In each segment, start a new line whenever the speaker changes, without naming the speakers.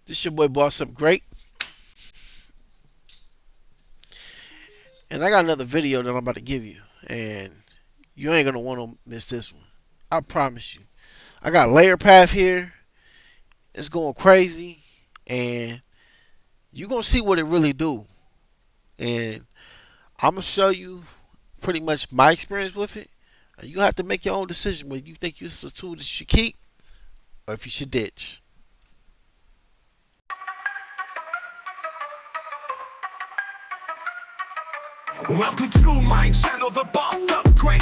This your boy Boss Up Great, and I got another video that I'm about to give you, and you ain't gonna want to miss this one. I promise you. I got LayerPath here. It's going crazy, and you gonna see what it really do. And I'm gonna show you pretty much my experience with it. And you have to make your own decision whether you think this is a tool that you should keep or if you should ditch.
Welcome to my channel, The Boss Upgrade.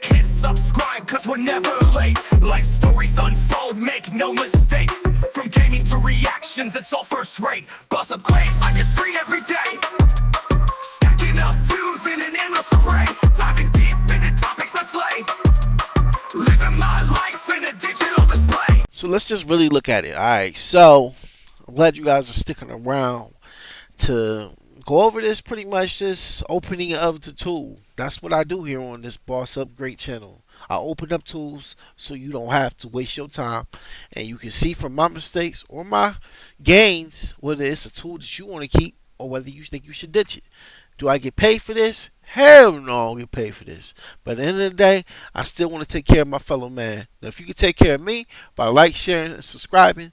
Hit subscribe cause we're never late. Life stories unfold, make no mistake. From gaming to reactions, it's all first rate. Boss Upgrade on your screen every day. Stacking up views in an endless array. Diving deep into topics I slay. Living my life in a digital display.
So let's just really look at it. Alright, so I'm glad you guys are sticking around to go over this pretty much this opening of the tool. That's what I do here on this Boss Upgrade channel. I open up tools so you don't have to waste your time and you can see from my mistakes or my gains whether it's a tool that you want to keep or whether you think you should ditch it. Do I get paid for this? Hell no, I don't get paid for this. But at the end of the day, I still want to take care of my fellow man. Now, if you can take care of me by like, sharing, and subscribing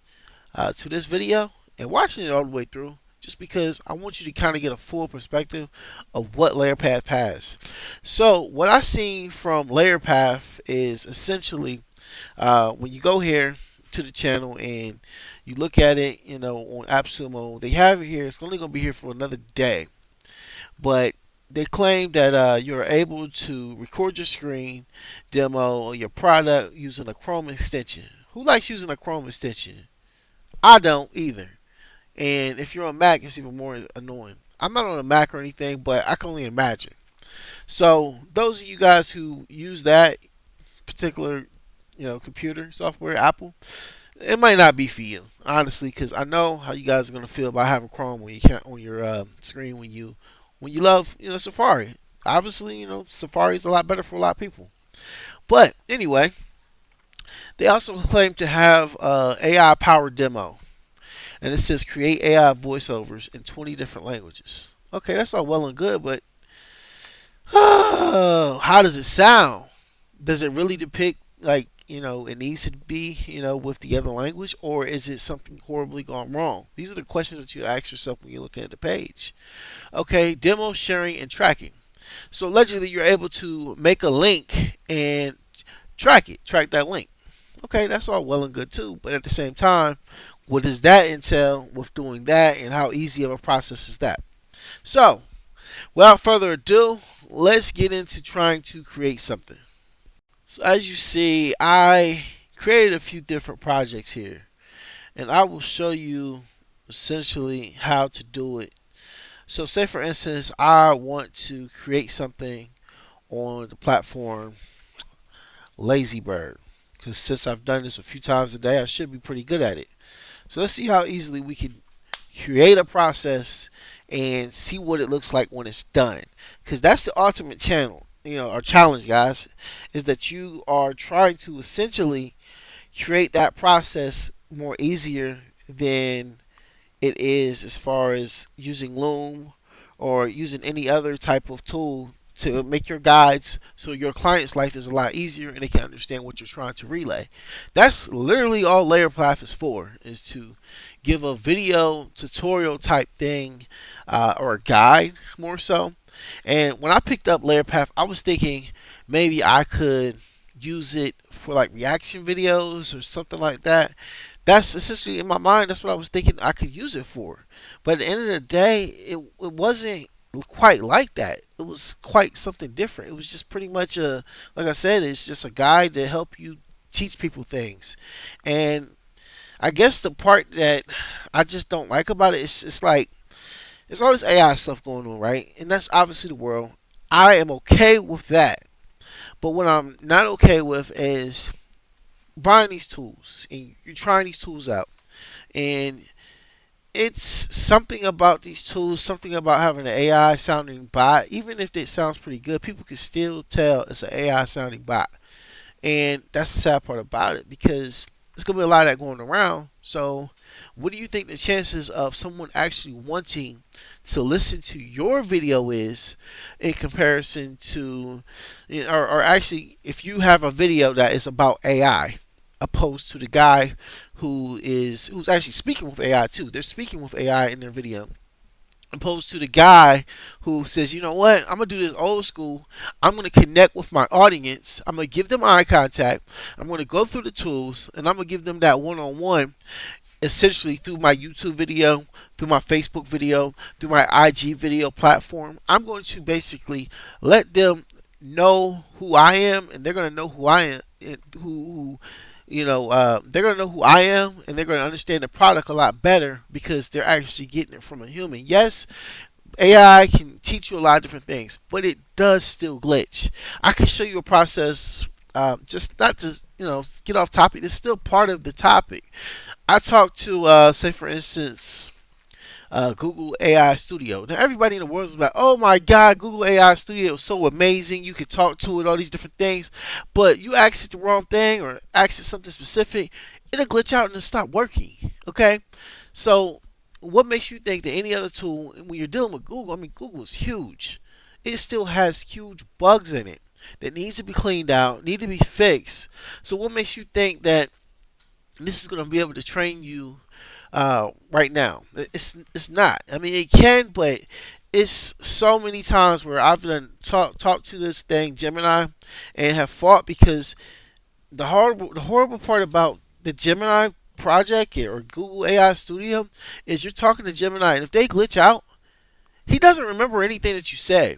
to this video and watching it all the way through, just because I want you to kind of get a full perspective of what LayerPath has. So what I've seen from LayerPath is essentially when you go here to the channel and you look at it, on AppSumo, they have it here. It's only going to be here for another day, but they claim that you're able to record your screen, demo your product using a Chrome extension. Who likes using a Chrome extension? I don't either. And if you're on Mac, it's even more annoying. I'm not on a Mac or anything, but I can only imagine. So those of you guys who use that particular, computer software, Apple, it might not be for you, honestly, because I know how you guys are gonna feel about having Chrome when you can't on your screen when you love, Safari. Obviously, Safari is a lot better for a lot of people. But anyway, they also claim to have AI powered demo. And it says create AI voiceovers in 20 different languages. Okay, that's all well and good, but how does it sound? Does it really depict like it needs to be with the other language, or is it something horribly gone wrong? These are the questions that you ask yourself when you're looking at the page. Okay, demo sharing and tracking. So allegedly, you're able to make a link and track that link. Okay, that's all well and good too, but at the same time, what does that entail with doing that, and how easy of a process is that? So, without further ado, let's get into trying to create something. So, as you see, I created a few different projects here, and I will show you essentially how to do it. So, say for instance, I want to create something on the platform Lazybird, because since I've done this a few times a day, I should be pretty good at it. So let's see how easily we can create a process and see what it looks like when it's done. Because that's the ultimate channel, our challenge, guys, is that you are trying to essentially create that process more easier than it is as far as using Loom or using any other type of tool to make your guides so your client's life is a lot easier and they can understand what you're trying to relay. That's literally all LayerPath is for, is to give a video tutorial type thing or a guide more so. And when I picked up LayerPath, I was thinking maybe I could use it for like reaction videos or something like that. That's essentially in my mind. That's what I was thinking I could use it for. But at the end of the day, it wasn't quite like that. It was quite something different. It was just pretty much like I said, it's just a guide to help you teach people things. And I guess the part that I just don't like about it is it's like it's all this AI stuff going on, right? And that's obviously the world. I am okay with that. But what I'm not okay with is buying these tools and you're trying these tools out. And it's something about these tools, something about having an AI sounding bot. Even if it sounds pretty good, people can still tell it's an AI sounding bot. And that's the sad part about it because There's gonna be a lot of that going around. So, what do you think the chances of someone actually wanting to listen to your video is in comparison to, or actually, if you have a video that is about AI, opposed to the guy who's actually speaking with AI too. They're speaking with AI in their video opposed to the guy who says, you know what, I'm gonna do this old school. I'm gonna connect with my audience. I'm gonna give them eye contact. I'm gonna go through the tools, and I'm gonna give them that one-on-one, essentially through my YouTube video, through my Facebook video, through my IG video platform. I'm going to basically let them know who I am, and they're gonna know who I am, who they're gonna know who I am, and they're gonna understand the product a lot better because they're actually getting it from a human. Yes, AI can teach you a lot of different things, but it does still glitch. I can show you a process, just not to get off topic. It's still part of the topic. I talked to, say for instance, Google AI Studio. Now everybody in the world is like, "Oh my God, Google AI Studio is so amazing. You can talk to it, all these different things." But you ask it the wrong thing or ask it something specific, it'll glitch out and it'll stop working. Okay, so what makes you think that any other tool, when you're dealing with Google, I mean, Google is huge. It still has huge bugs in it that needs to be cleaned out, need to be fixed. So what makes you think that this is going to be able to train you right now? It's not. I mean, it can, but it's so many times where I've done talk to this thing Gemini and have fought because the horrible part about the Gemini project or Google AI Studio is you're talking to Gemini, and if they glitch out, he doesn't remember anything that you say.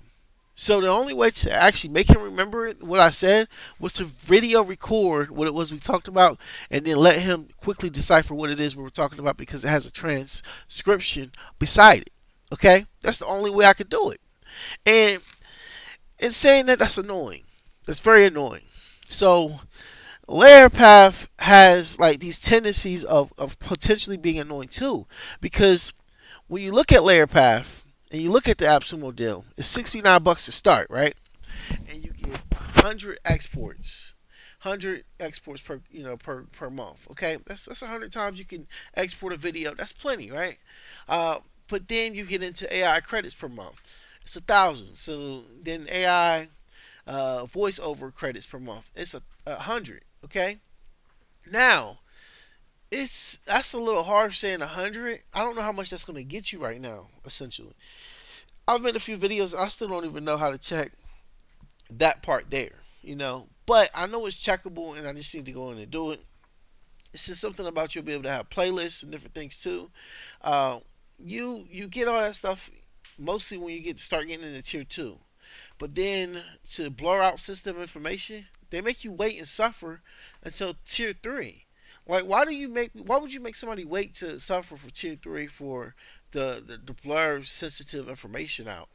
So the only way to actually make him remember what I said was to video record what it was we talked about, and then let him quickly decipher what it is we were talking about because it has a transcription beside it. Okay, that's the only way I could do it. And in saying that, that's annoying. That's very annoying. So LayerPath has like these tendencies of potentially being annoying too, because when you look at LayerPath and you look at the AppSumo deal, it's $69 to start, right? And you get 100 exports, 100 exports per month. Okay, that's 100 times you can export a video. That's plenty, right? But then you get into AI credits per month. It's 1,000. So then AI voiceover credits per month. It's 100. Okay. Now that's a little harsh saying 100. I don't know how much that's going to get you right now. Essentially, I've made a few videos. I still don't even know how to check that part there. But I know it's checkable, and I just need to go in and do it. It's just something about you'll be able to have playlists and different things too. Uh, you get all that stuff mostly when you start getting into tier 2. But then to blur out system information, they make you wait and suffer until tier 3. Like, why would you make somebody wait to suffer for tier 3 for the blur sensitive information out?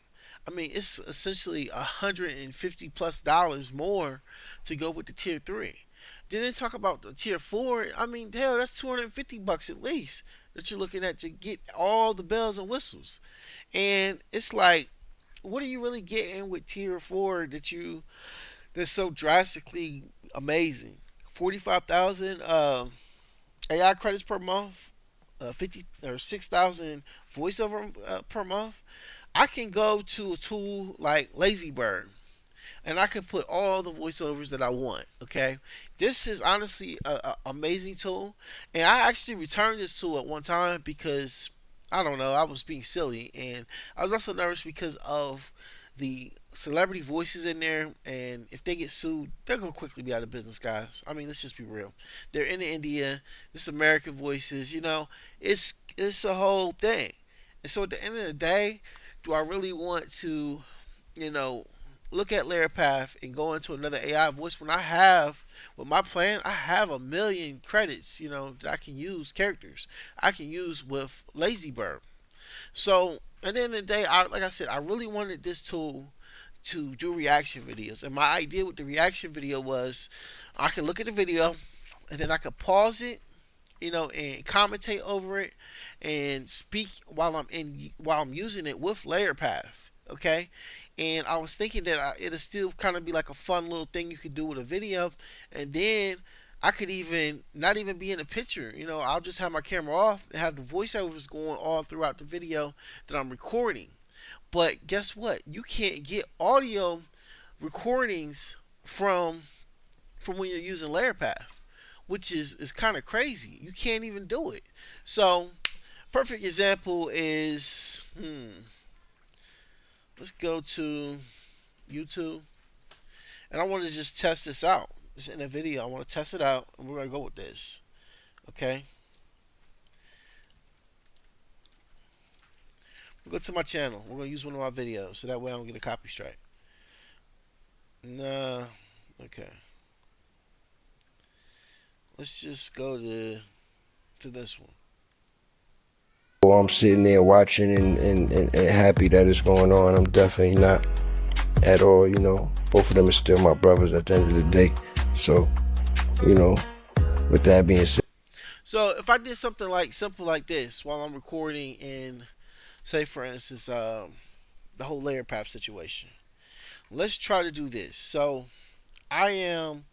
I mean, it's essentially $150+ more to go with the tier 3. Then they talk about the tier 4. I mean, hell, that's $250 at least that you're looking at to get all the bells and whistles. And it's like, what are you really getting with tier 4 that's so drastically amazing? 45,000 AI credits per month, 50 or 6,000 voiceover per month. I can go to a tool like LazyBird and I can put all the voiceovers that I want. Okay, this is honestly a amazing tool, and I actually returned this tool at one time because I don't know, I was being silly, and I was also nervous because of the celebrity voices in there, and if they get sued, they're gonna quickly be out of business, guys. I mean, let's just be real. They're in India. This American voices, it's a whole thing. And so at the end of the day, do I really want to you know, look at LayerPath and go into another AI voice when I have, with my plan, I have 1,000,000 credits, that I can use characters. I can use with LazyBird. So at the end of the day, like I said, I really wanted this tool to do reaction videos. And my idea with the reaction video was I could look at the video and then I could pause it, and commentate over it and speak while I'm using it with LayerPath. Okay, and I was thinking that it'll still kind of be like a fun little thing you could do with a video, and then I could even not even be in the picture. I'll just have my camera off and have the voiceovers going all throughout the video that I'm recording. But guess what? You can't get audio recordings from when you're using LayerPath, which is kind of crazy. You can't even do it. So, perfect example is let's go to YouTube, and I want to just test this out. It's in a video. I want to test it out, and we're gonna go with this. Okay. We'll go to my channel. We're gonna use one of my videos, so that way I don't get a copy strike. Nah. Okay. Let's just go to this one.
I'm sitting there watching and happy that it's going on. I'm definitely not at all, Both of them are still my brothers at the end of the day. So, with that being said.
So if I did something like simple like this while I'm recording in, say for instance, the whole LayerPath situation. Let's try to do this. So I am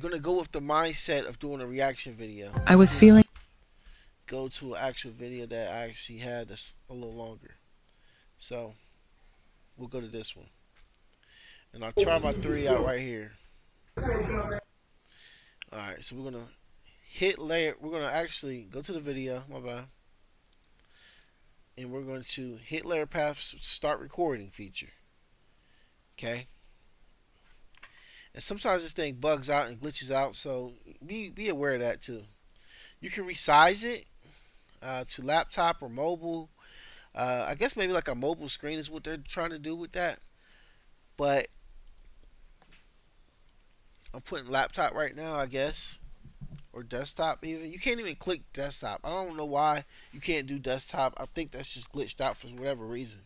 gonna go with the mindset of doing a reaction video.
I was feeling.
Go to an actual video that I actually had that's a little longer. So we'll go to this one, and I'll try my three out right here. All right, so we're gonna hit layer. We're gonna actually go to the video. My bad. And we're going to hit LayerPath's start recording feature. Okay. And sometimes this thing bugs out and glitches out, so be aware of that too. You can resize it to laptop or mobile. I guess maybe like a mobile screen is what they're trying to do with that. But I'm putting laptop right now, I guess, or desktop even. You can't even click desktop. I don't know why you can't do desktop. I think that's just glitched out for whatever reason.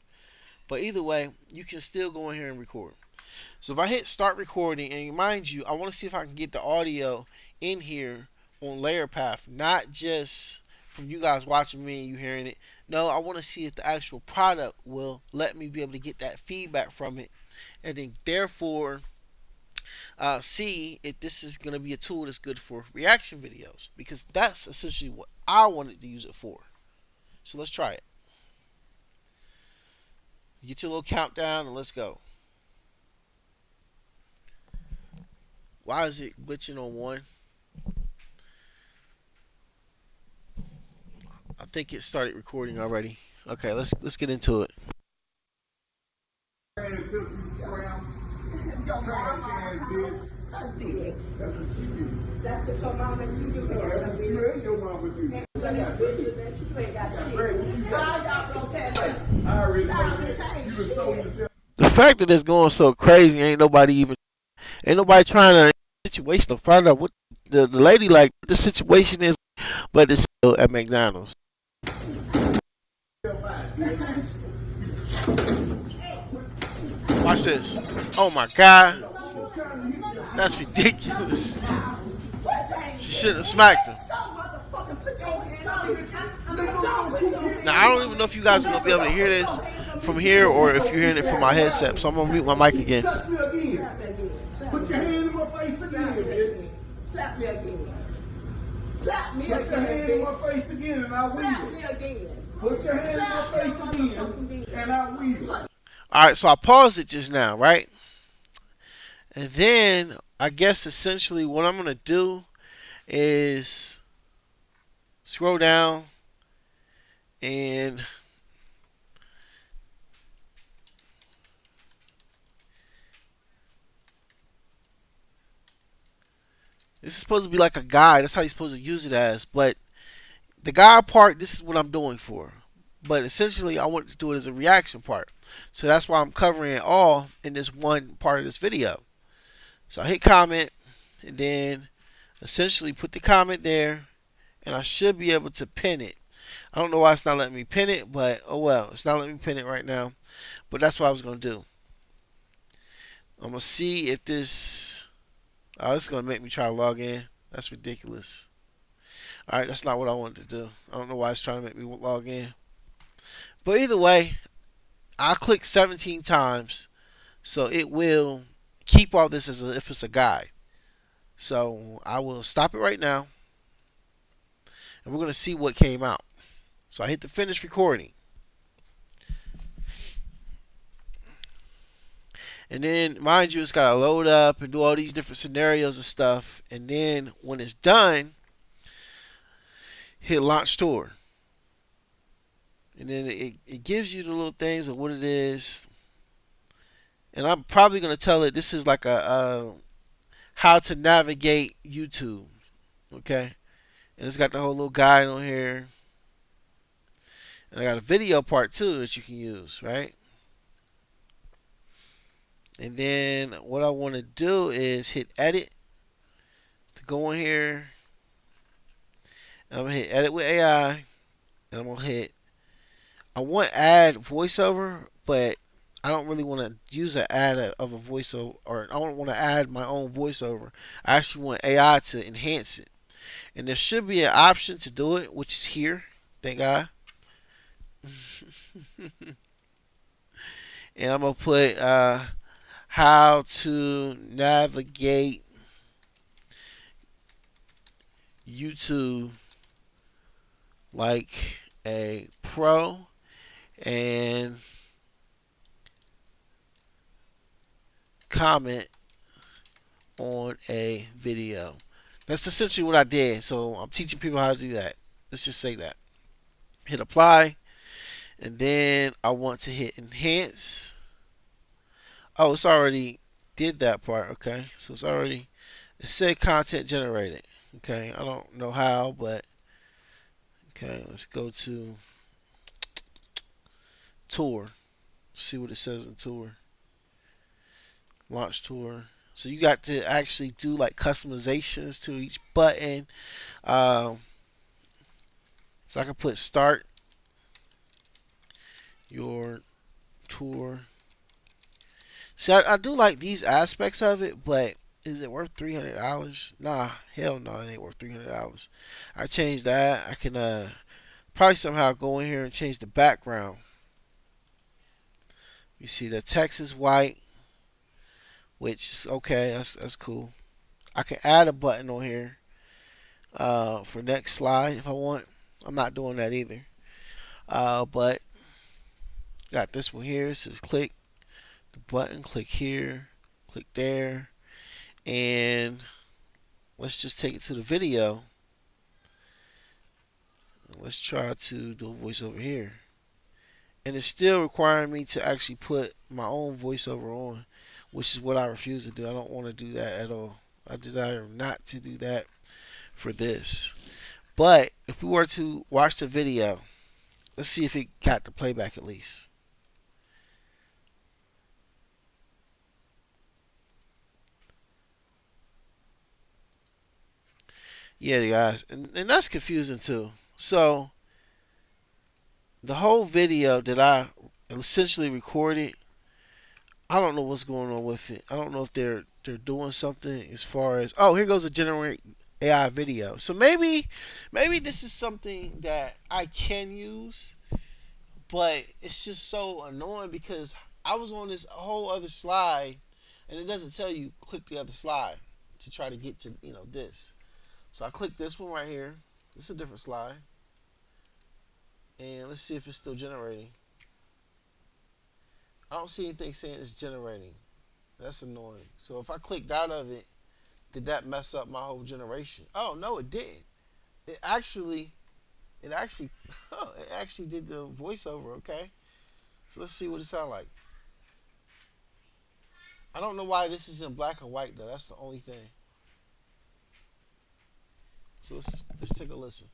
But either way, you can still go in here and record. So if I hit start recording, and mind you, I want to see if I can get the audio in here on LayerPath, not just from you guys watching me and you hearing it. No, I want to see if the actual product will let me be able to get that feedback from it, and then therefore see if this is going to be a tool that's good for reaction videos, because that's essentially what I wanted to use it for. So let's try it. Get your little countdown and let's go. Why is it glitching on one? I think it started recording already. Okay, let's get into it. The fact that it's going so crazy, ain't nobody trying to situation to find out what the lady like what the situation is, but it's still at McDonald's. Watch this. Oh my god. That's ridiculous. She shouldn't have smacked him. Now I don't even know if you guys are gonna be able to hear this from here or if you're hearing it from my headset. So I'm gonna mute my mic again.
Put your hand in my face again, bitch. Slap me again. Slap me again. Put your hand in my face again and I will. Slap me again. Put your hand in my face again and I will.
Alright, so I paused it just now, right? And then I guess essentially what I'm gonna do is scroll down and this is supposed to be like a guide. That's how you're supposed to use it as. But the guide part, this is what I'm doing for. But essentially, I want to do it as a reaction part. So that's why I'm covering it all in this one part of this video. So I hit comment and then essentially put the comment there. And I should be able to pin it. I don't know why it's not letting me pin it, but oh well. It's not letting me pin it right now. But that's what I was going to do. I'm going to see if this... Oh, this is going to make me try to log in. That's ridiculous. Alright, that's not what I wanted to do. I don't know why it's trying to make me log in. But either way, I clicked 17 times. So it will keep all this as if it's a guide. So I will stop it right now, and we're going to see what came out. So I hit the finish recording. And then, mind you, it's got to load up and do all these different scenarios and stuff. And then when it's done, hit launch tour. And then it gives you the little things of what it is. And I'm probably going to tell it this is like a how to navigate YouTube. Okay. And it's got the whole little guide on here. And I got a video part too that you can use, right? And then what I want to do is hit edit to go in here. I'm going to hit edit with AI. And I'm going to hit, I want add voiceover, but I don't really want to use an ad of a voiceover, or I don't want to add my own voiceover. I actually want AI to enhance it. And there should be an option to do it, which is here. Thank God. And I'm going to put how to navigate YouTube like a pro and comment on a video. That's essentially what I did. So I'm teaching people how to do that. Let's just say that. Hit apply. And then I want to hit enhance. Oh, it's already did that part. Okay. So it's already, it said content generated. Okay. I don't know how, but okay. Let's go to tour. See what it says in tour. Launch tour. So you got to actually do like customizations to each button. Um, so I can put start your tour. See, I do like these aspects of it, but is it worth $300? Nah, hell no, it ain't worth $300. I changed that. I can probably somehow go in here and change the background. You see the text is white, which is okay. That's cool. I can add a button on here for next slide if I want. I'm not doing that either. But got this one here. It says click the button, click here, click there, and let's just take it to the video. Let's try to do a voiceover here. And it's still requiring me to actually put my own voiceover on, which is what I refuse to do. I don't want to do that at all. I desire not to do that for this. But if we were to watch the video, let's see if it got the playback at least. Yeah, guys, and that's confusing too. So the whole video that I essentially recorded, I don't know what's going on with it. I don't know if they're doing something as far as, oh, here goes a generate AI video. So maybe this is something that I can use, but it's just so annoying because I was on this whole other slide and it doesn't tell you click the other slide to try to get to this. So I click this one right here. This is a different slide. And let's see if it's still generating. I don't see anything saying it's generating. That's annoying. So if I clicked out of it, did that mess up my whole generation? Oh no, it didn't. It actually it actually did the voiceover. Okay. So let's see what it sounds like. I don't know why this is in black and white though. That's the only thing. So let's take a listen.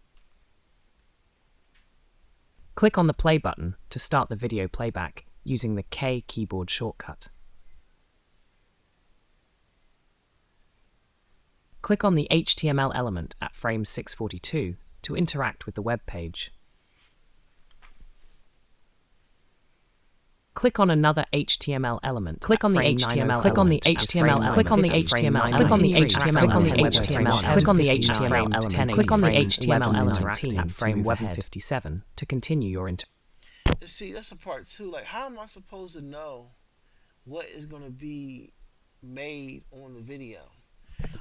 Click on the play button to start the video playback using the K keyboard shortcut. Click on the HTML element at frame 642 to interact with the web page. Click on another HTML element. Click on the HTML. Click on the HTML. Click on the HTML. Click on the HTML. Click on the HTML. Click on the HTML element. Click on the HTML element at frame 1157 to continue your interaction.
See, that's a part two. Like, how am I supposed to know what is going to be made on the video?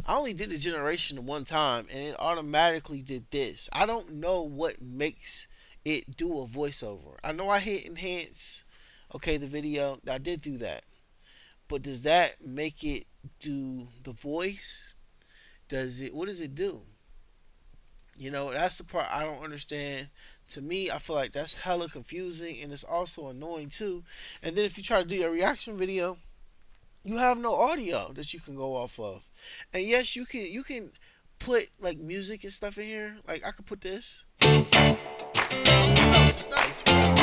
I only did the generation one time, and it automatically did this. I don't know what makes it do a voiceover. I know I hit enhance, okay, the video. I did do that, but does that make it do the voice? Does it? What does it do? That's the part I don't understand. To me, I feel like that's hella confusing, and it's also annoying too. And then if you try to do your reaction video, you have no audio that you can go off of. And yes, you can put like music and stuff in here. Like I could put this. It's dope. It's nice, whatever.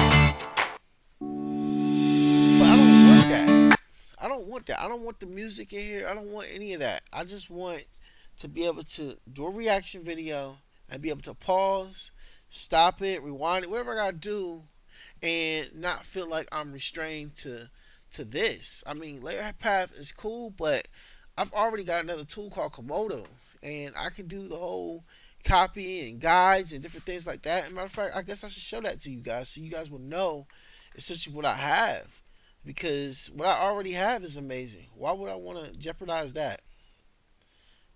But I don't want that. I don't want that. I don't want the music in here. I don't want any of that. I just want to be able to do a reaction video and be able to pause, stop it, rewind it, whatever I gotta do, and not feel like I'm restrained to this. I mean, LayerPath is cool, but I've already got another tool called Komodo, and I can do the whole copy and guides and different things like that. And matter of fact, I guess I should show that to you guys so you guys will know essentially what I have, because what I already have is amazing. Why would I want to jeopardize that?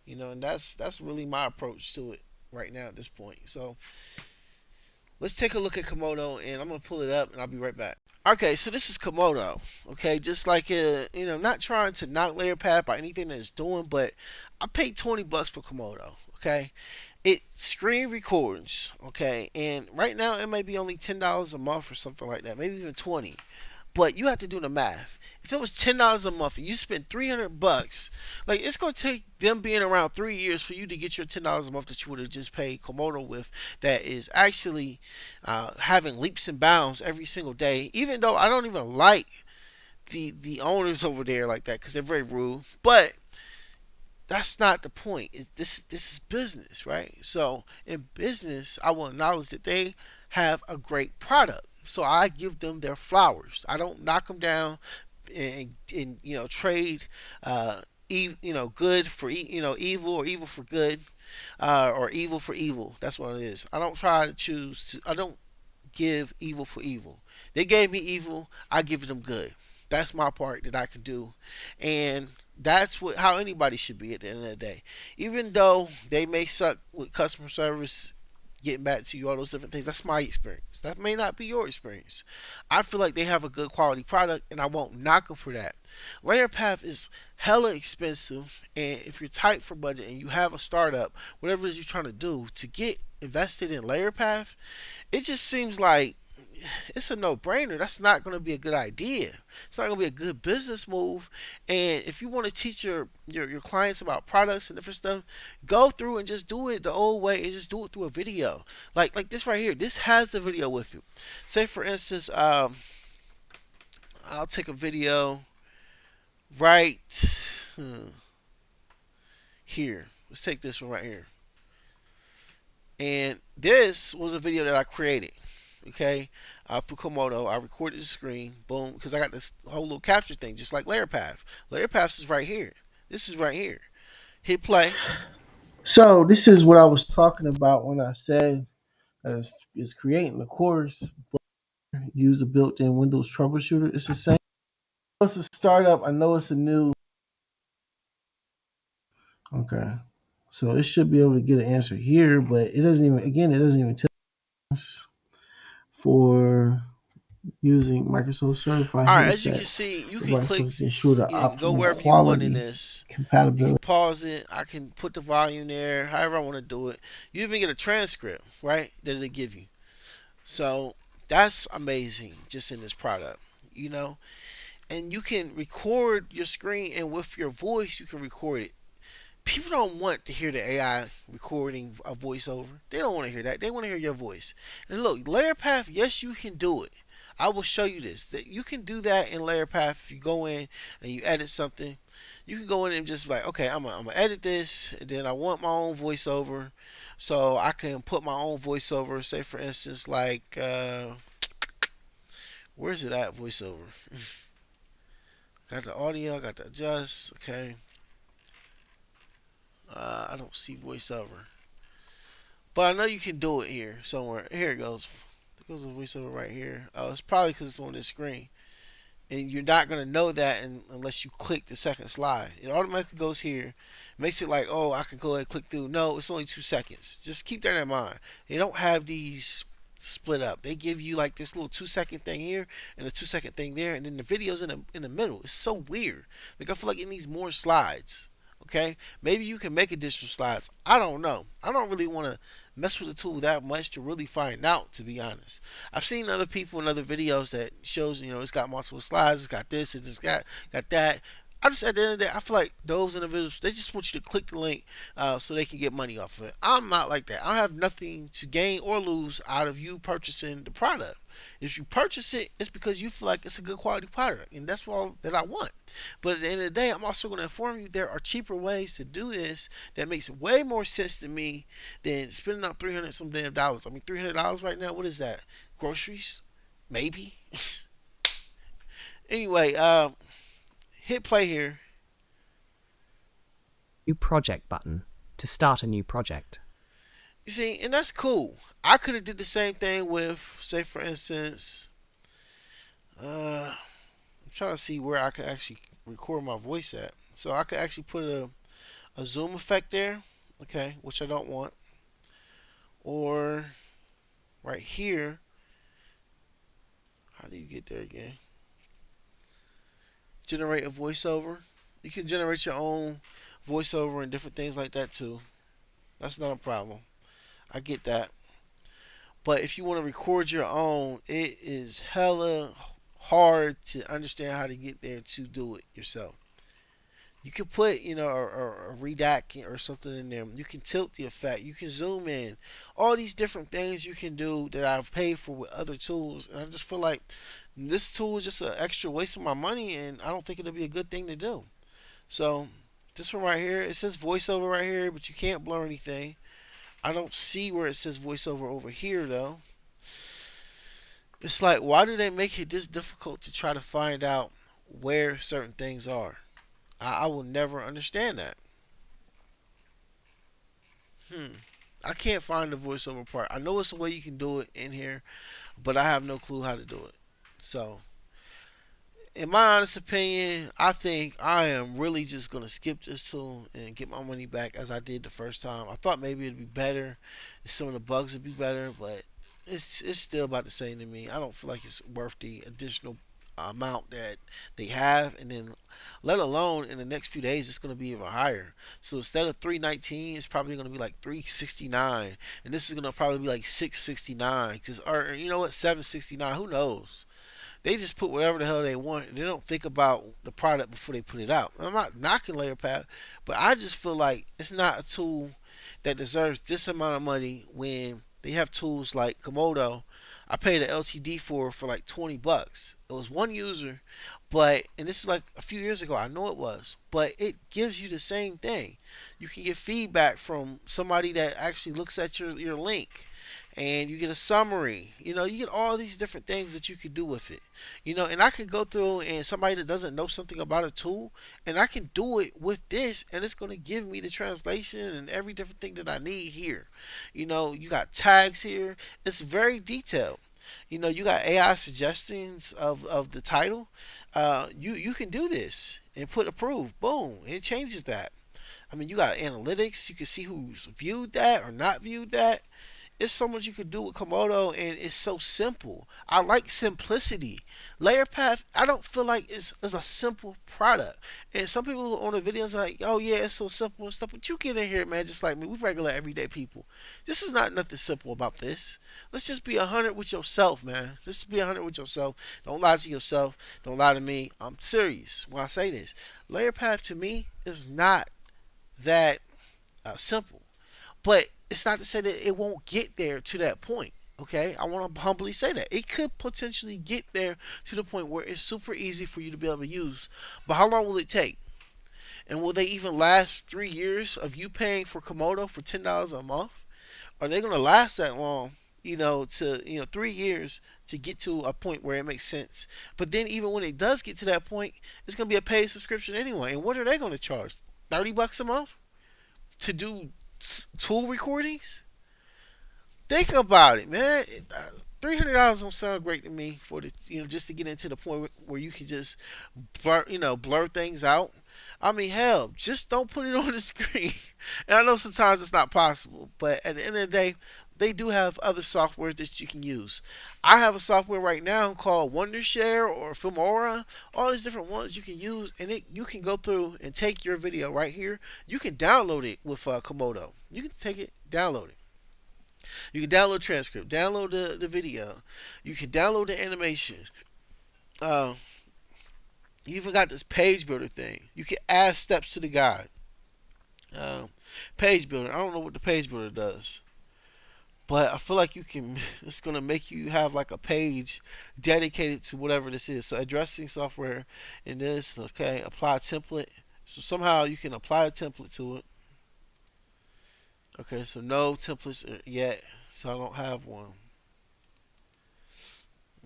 And that's really my approach to it right now at this point. So let's take a look at Komodo, and I'm gonna pull it up, and I'll be right back. Okay, so this is Komodo. Okay, just like not trying to knock LayerPath by anything that it's doing, but I paid $20 for Komodo. Okay, it screen records. Okay, and right now it may be only $10 a month or something like that, maybe even 20. But you have to do the math. If it was $10 a month and you spend $300, like it's gonna take them being around 3 years for you to get your $10 a month that you would have just paid Komodo with. That is actually having leaps and bounds every single day. Even though I don't even like the owners over there like that because they're very rude. But that's not the point. This is business, right? So in business, I will acknowledge that they have a great product. So I give them their flowers. I don't knock them down and trade good for evil, or evil for good, or evil for evil. That's what it is. I don't try to choose to. I don't give evil for evil. They gave me evil, I give them good. That's my part that I can do. And that's how anybody should be at the end of the day. Even though they may suck with customer service, getting back to you, all those different things, that's my experience. That may not be your experience. I feel like they have a good quality product, and I won't knock them for that. LayerPath is hella expensive, and if you're tight for budget and you have a startup, whatever it is you're trying to do, to get invested in LayerPath, it just seems like it's a no-brainer. That's not going to be a good idea. It's not going to be a good business move. And if you want to teach your clients about products and different stuff, go through and just do it the old way and just do it through a video. Like this right here. This has the video with you. Say for instance, I'll take a video right here. Let's take this one right here. And this was a video that I created. Okay, through Komodo. I recorded the screen, boom, because I got this whole little capture thing, just like LayerPath. LayerPath is right here. This is right here. Hit play. So this is what I was talking about when I said it's creating the course. Use the built-in Windows troubleshooter. It's the same. It's a startup. I know it's a new. Okay, so it should be able to get an answer here, but it doesn't even. Again, it doesn't even tell us for using Microsoft certified. All right, as you can see, you can click, ensure the go wherever you want in this. Compatibility. You can pause it. I can put the volume there, however I want to do it. You even get a transcript, right, that it'll give you. So that's amazing just in this product, And you can record your screen, and with your voice, you can record it. People don't want to hear the AI recording a voiceover. They don't want to hear that. They want to hear your voice. And look, LayerPath, yes, you can do it. I will show you this. That you can do that in LayerPath. If you go in and you edit something, you can go in and just like, okay, I'm gonna edit this, and then I want my own voiceover, so I can put my own voiceover. Say for instance, like, where's it at? Voiceover. Got the audio. Got the adjust. Okay. I don't see voiceover, but I know you can do it here somewhere. Here it goes. There goes the voiceover right here. Oh, it's probably because it's on this screen. and you're not gonna know that unless you click the second slide. It automatically goes here, makes it like, oh, I can go ahead and click through. No, it's only 2 seconds. Just keep that in mind. They don't have these split up. They give you like this little 2 second thing here and a 2 second thing there, and then the video's in the middle. It's so weird. Like I feel like it needs more slides. Okay, maybe you can make additional slides. I don't know. I don't really want to mess with the tool that much to really find out, to be honest. I've seen other people in other videos that shows, it's got multiple slides, it's got this, it's got that. I just, at the end of the day, I feel like those individuals, they just want you to click the link so they can get money off of it. I'm not like that. I have nothing to gain or lose out of you purchasing the product. If you purchase it, it's because you feel like it's a good quality product, and that's all that I want. But at the end of the day, I'm also going to inform you there are cheaper ways to do this that makes way more sense to me than spending out $300 some damn dollars. I mean, $300 right now, what is that? Groceries? Maybe. Anyway, hit play here.
New project button to start a new project.
You see, and that's cool. I could have did the same thing with, say, for instance, I'm trying to see where I could actually record my voice at. So I could actually put a zoom effect there, okay, which I don't want. Or right here, how do you get there again? Generate a voiceover. You can generate your own voiceover and different things like that too. That's not a problem. I get that. But if you want to record your own, it is hella hard to understand how to get there to do it yourself. You can put, a redact or something in there. You can tilt the effect. You can zoom in. All these different things you can do that I've paid for with other tools. And I just feel like this tool is just an extra waste of my money, and I don't think it'll be a good thing to do. So this one right here, it says voiceover right here, but you can't blur anything. I don't see where it says voiceover over here though. It's like, why do they make it this difficult to try to find out where certain things are? I will never understand that. I can't find the voiceover part. I know it's a way you can do it in here, but I have no clue how to do it. So in my honest opinion, I think I am really just gonna skip this tool and get my money back as I did the first time. I thought maybe it'd be better, some of the bugs would be better, but it's still about the same to me. I don't feel like it's worth the additional amount that they have, and then let alone in the next few days it's going to be even higher. So instead of 319, it's probably going to be like 369, and this is going to probably be like 669, or you know what, 769. Who knows? They just put whatever the hell they want. They don't think about the product before they put it out. I'm not knocking LayerPath, but I just feel like it's not a tool that deserves this amount of money when they have tools like Komodo. I paid an LTD for like $20. It was one user, and this is like a few years ago. I know it was, but it gives you the same thing. You can get feedback from somebody that actually looks at your link, and you get a summary. You get all these different things that you can do with it. And I can go through, and somebody that doesn't know something about a tool, and I can do it with this, and it's going to give me the translation and every different thing that I need here. You got tags here. It's very detailed. You got AI suggestions of the title. You can do this and put approve. Boom, it changes that. I mean, you got analytics. You can see who's viewed that or not viewed that. It's so much you can do with Komodo, and it's so simple. I like simplicity. LayerPath, I don't feel like it's a simple product. And some people on the videos are like, oh yeah, it's so simple and stuff. But you get in here, man, just like me. We regular everyday people. This is not nothing simple about this. Let's just be 100 with yourself, man. Let's be 100 with yourself. Don't lie to yourself. Don't lie to me. I'm serious when I say this. LayerPath to me is not that simple. But it's not to say that it won't get there to that point. Okay, I want to humbly say that it could potentially get there to the point where it's super easy for you to be able to use. But how long will it take? And will they even last 3 years of you paying for Komodo for $10 a month? Are they going to last that long? 3 years to get to a point where it makes sense. But then even when it does get to that point, it's going to be a paid subscription anyway. And what are they going to charge? $30 a month to do tool recordings? Think about it, man. $300 don't sound great to me for the just to get into the point where you can just blur things out. I mean, hell, just don't put it on the screen. And I know sometimes it's not possible, but at the end of the day, they do have other softwares that you can use. I have a software right now called Wondershare or Filmora. All these different ones you can use, and you can go through and take your video right here. You can download it with Komodo. You can take it, download it. You can download transcript, download the video. You can download the animation. Uh, you even got this page builder thing. You can add steps to the guide. Uh, Page builder. I don't know what the page builder does, but I feel like you can. It's gonna make you have like a page dedicated to whatever this is. So addressing software in this. Okay, apply template. So somehow you can apply a template to it. Okay, so no templates yet. So I don't have one.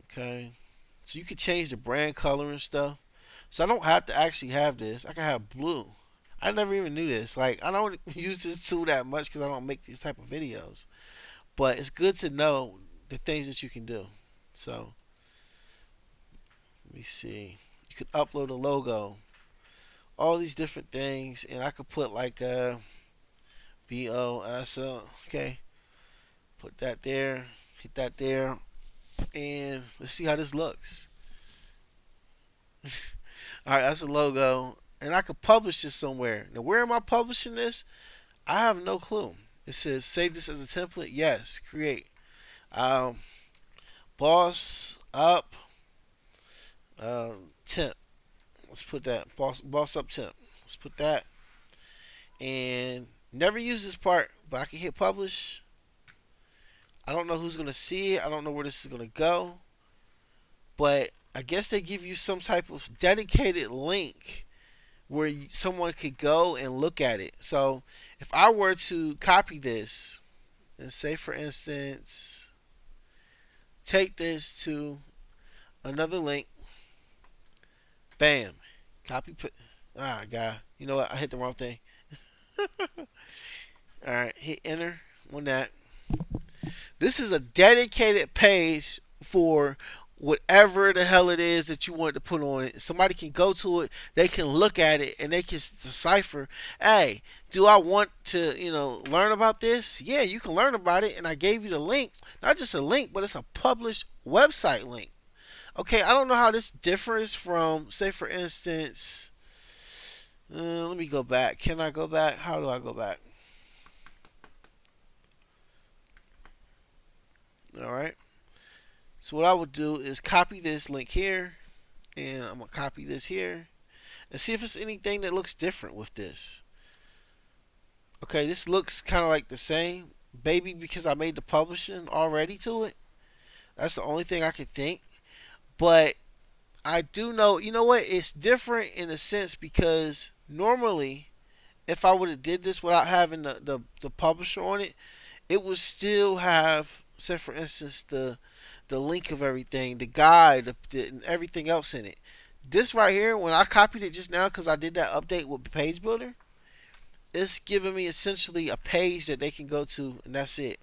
Okay. So you can change the brand color and stuff. So I don't have to actually have this. I can have blue. I never even knew this. Like, I don't use this tool that much because I don't make these type of videos. But it's good to know the things that you can do. So let me see. You could upload a logo. All these different things, and I could put like BOSL. Okay, put that there. Hit that there, and let's see how this looks. All right, that's a logo, and I could publish this somewhere. Now, where am I publishing this? I have no clue. It says save this as a template. Yes, create. Um, Boss up temp. Let's put that boss up temp. Let's put that, and never use this part, but I can hit publish. I don't know who's gonna see it. I don't know where this is gonna go, but I guess they give you some type of dedicated link where someone could go and look at it. So if I were to copy this and say, for instance, take this to another link, bam, copy, put. God, you know what? I hit the wrong thing. All right, hit enter on that. This is a dedicated page for whatever the hell it is that you want to put on it. Somebody can go to it, they can look at it, and they can decipher, hey, do I want to, learn about this? Yeah, you can learn about it, and I gave you the link. Not just a link, but it's a published website link. Okay, I don't know how this differs from, say, for instance, let me go back. Can I go back? How do I go back? All right. So what I would do is copy this link here, and I'm going to copy this here, and see if it's anything that looks different with this. Okay, this looks kind of like the same. Maybe because I made the publishing already to it. That's the only thing I could think. But I do know, you know what? It's different in a sense because normally, if I would have did this without having the publisher on it, it would still have, say for instance, the link of everything, the guide, and everything else in it. This right here, when I copied it just now because I did that update with the page builder, it's giving me essentially a page that they can go to, and that's it.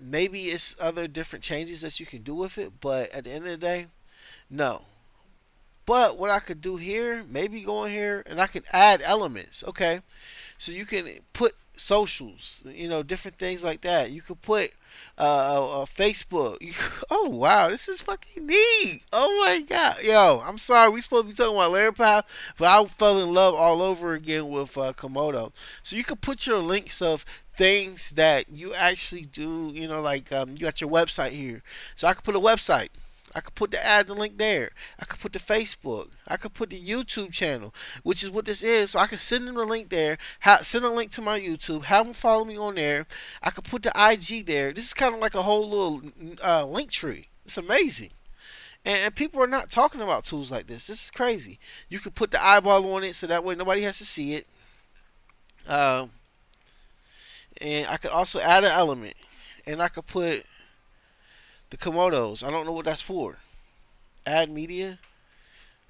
Maybe it's other different changes that you can do with it, but at the end of the day, no. But what I could do here, maybe go in here and I could add elements. Okay, so you can put socials, different things like that. You could put Facebook. Oh wow, this is fucking neat. Oh my god, yo, I'm sorry, we supposed to be talking about LayerPath, but I fell in love all over again with Komodo. So you could put your links of things that you actually do. Like you got your website here, so I could put a website. I could put the link there. I could put the Facebook. I could put the YouTube channel, which is what this is. So I could send them the link there, send a link to my YouTube, have them follow me on there. I could put the IG there. This is kind of like a whole little link tree. It's amazing. And people are not talking about tools like this. This is crazy. You could put the eyeball on it so that way nobody has to see it. And I could also add an element. And I could put the Komodos. I don't know what that's for. Add media.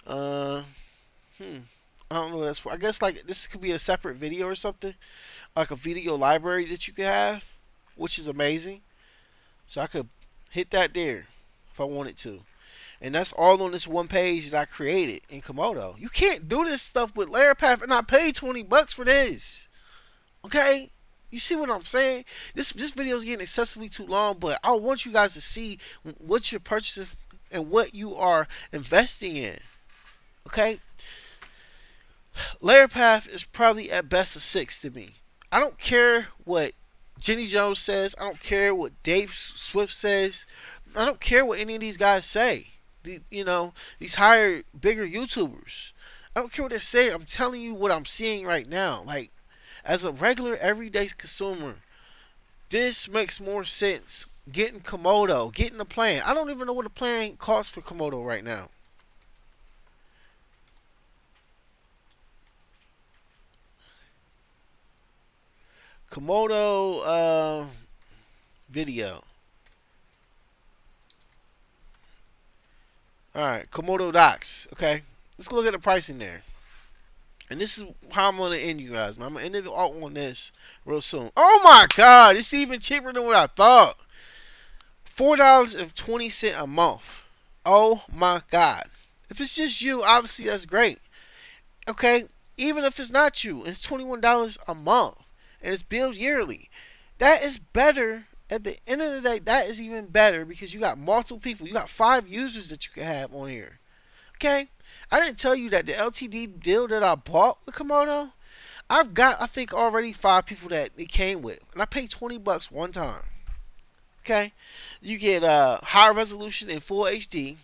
I don't know what that's for. I guess like this could be a separate video or something, like a video library that you could have, which is amazing. So I could Hit that there if I wanted to. And that's all on this one page that I created in Komodo. You can't do this stuff with LayerPath and I paid $20 for this. Okay? You see what I'm saying? This video is getting excessively too long, but I want you guys to see what you're purchasing and what you are investing in. Okay? LayerPath is probably at best a 6 to me. I don't care what Jenny Jones says. I don't care what Dave Swift says. I don't care what any of these guys say. These higher, bigger YouTubers. I don't care what they're saying. I'm telling you what I'm seeing right now. Like, as a regular, everyday consumer, this makes more sense. Getting Komodo, getting the plan. I don't even know what a plan costs for Komodo right now. Komodo video. Alright, Komodo docs. Okay. Let's go look at the pricing there. And this is how I'm going to end you guys. I'm going to end it all on this real soon. Oh my god, it's even cheaper than what I thought. $4.20 a month. Oh my god. If it's just you, obviously that's great. Okay? Even if it's not you, it's $21 a month. And it's billed yearly. That is better. At the end of the day, that is even better because you got multiple people. You got 5 users that you can have on here. Okay? I didn't tell you that the LTD deal that I bought with Komodo, I've got, I think, already 5 people that it came with. And I paid $20 one time. Okay? You get high resolution in full HD.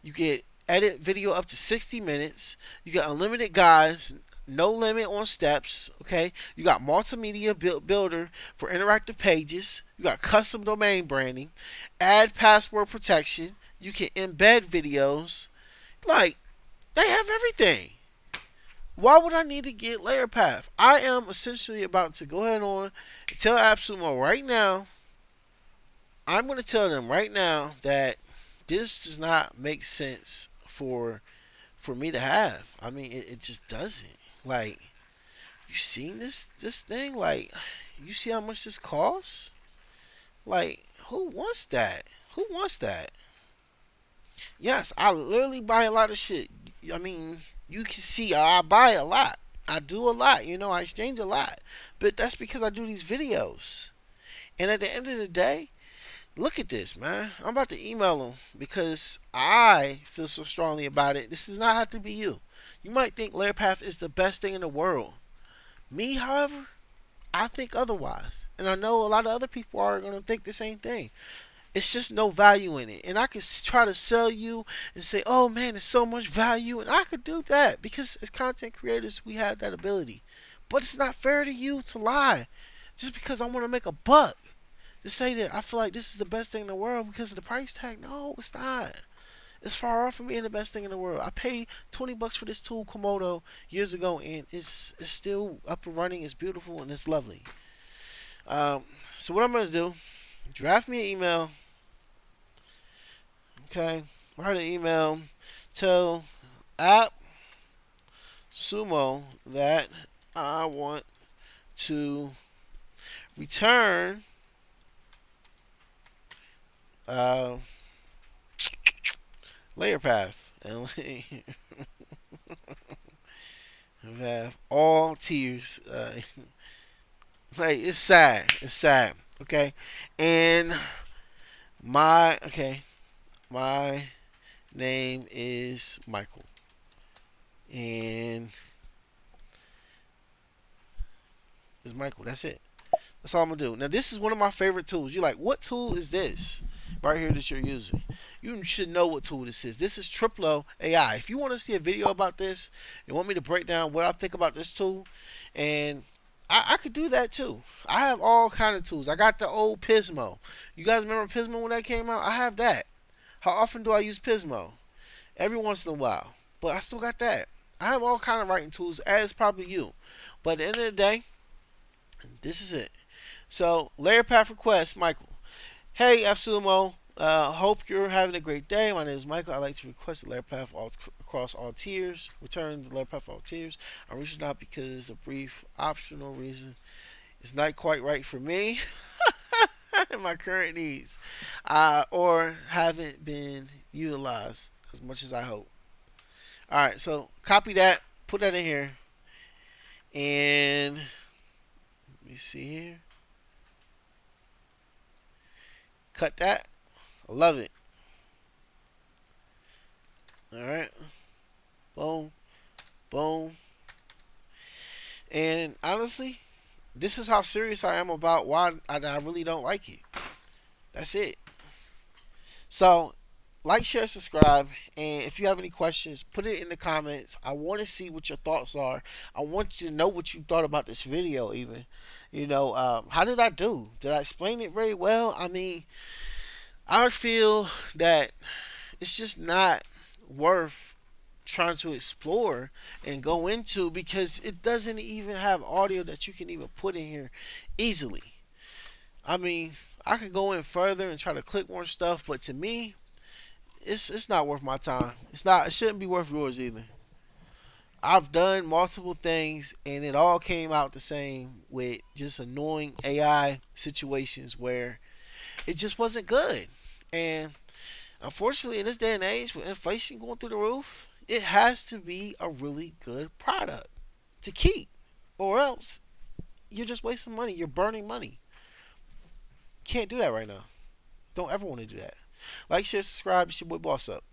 You get edit video up to 60 minutes. You got unlimited guides. No limit on steps. Okay? You got multimedia builder for interactive pages. You got custom domain branding. Add password protection. You can embed videos. Like, they have everything. Why would I need to get LayerPath? I am essentially about to go ahead on and tell AppSumo right now. I'm going to tell them right now that this does not make sense for me to have. I mean, it just doesn't. Like, you seen this thing? Like, you see how much this costs? Like, who wants that? Who wants that? Yes, I literally buy a lot of shit. I mean, you can see I buy a lot. I do a lot. I exchange a lot. But that's because I do these videos. And at the end of the day, look at this, man. I'm about to email them because I feel so strongly about it. This does not have to be you. You might think LayerPath is the best thing in the world. Me, however, I think otherwise. And I know a lot of other people are going to think the same thing. It's just no value in it. And I could try to sell you and say, oh man, there's so much value. And I could do that because as content creators, we have that ability. But it's not fair to you to lie just because I want to make a buck. To say that I feel like this is the best thing in the world because of the price tag. No, it's not. It's far off from being the best thing in the world. I paid $20 for this tool Komodo years ago, and it's still up and running. It's beautiful and it's lovely. So what I'm gonna do? Draft me an email. Okay, write an email. Tell AppSumo that I want to return LayerPath and have all tears. Like, it's sad. It's sad. Okay, and my name is Michael, and it's Michael. That's it. That's all I'm gonna do. Now, this is one of my favorite tools. You're like, what tool is this right here that you're using? You should know what tool this is. This is Triplo AI. If you want to see a video about this and want me to break down what I think about this tool, and I could do that too. I have all kind of tools. I got the old Pismo. You guys remember Pismo when that came out? I have that. How often do I use Pismo? Every once in a while. But I still got that. I have all kind of writing tools, as probably you. But at the end of the day, this is it. So, LayerPath request, Michael. Hey, AppSumo. Hope you're having a great day. My name is Michael. I'd like to request a LayerPath across all tiers. Return the LayerPath all tiers. I'm reaching out because a brief optional reason is not quite right for me. my current needs, or haven't been utilized as much as I hope. All right, so copy that, put that in here, and let me see here. Cut that. I love it. All right, boom, boom, and honestly, this is how serious I am about why I really don't like it. That's it. So, like, share, subscribe, and if you have any questions, put it in the comments. I want to see what your thoughts are. I want you to know what you thought about this video, even. How did I do? Did I explain it very well? I mean, I feel that it's just not worth trying to explore and go into because it doesn't even have audio that you can even put in here easily. I mean, I could go in further and try to click more stuff, but to me, it's not worth my time. It's not. It shouldn't be worth yours either. I've done multiple things, and it all came out the same with just annoying AI situations where it just wasn't good. And unfortunately, in this day and age, with inflation going through the roof, it has to be a really good product to keep, or else you're just wasting money. You're burning money. Can't do that right now. Don't ever want to do that. Like, share, subscribe. It's your boy Boss Up.